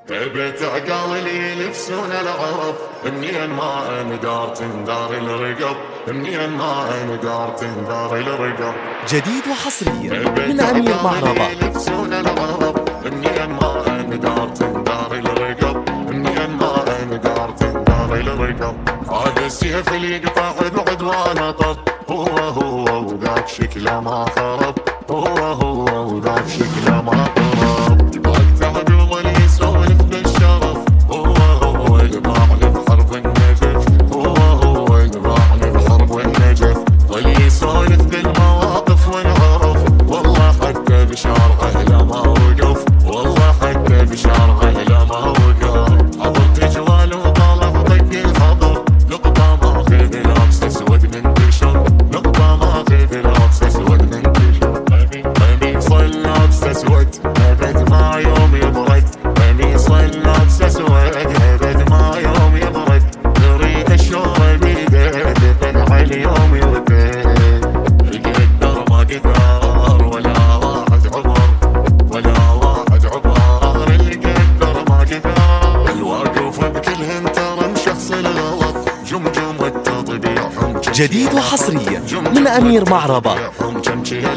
بيت عقال اللي يلبسون العرب، منين ما اندار تندار الرقب، منين ما اندار تندار الرقب. جديد وحصريا من أمير معربة. يلبسون العرب، منين ما اندار تندار الرقب، منين ما اندار تندار الرقب. هذا السيف اللي يقطع بعدوانه طب، هو وذاك شكله ما خرب، هو وذاك شكله ما خرب. يبغى تعقل اللي يسولف بالشرف، هو اللي باعني بحرب النجف، هو اللي باعني بحرب النجف. واللي يسولف بالمواقف وانعرف، والله حتى بشارعه لما وقف، والله حتى بشارعه لما وقف. حضرت جوال وطالع طق الحضر، لقطة ماخذ لابس اسود من تشر، لقطة ماخذ لابس اسود من تشر. قميص لابس اسود ابد ما يوم يبرد، قميص لابس اسود ابد ما يوم يبرد. يريد الشهرة بيده دفن اليوم يرتد. القدر ما قدر ولا واحد عبر، ولا واحد عبر. القدر ما قدر، الواقف بكلهن ترى مشخص الغلط. جمجمة تطبيعهم جديد وحصريا من أمير معربة. جمجمة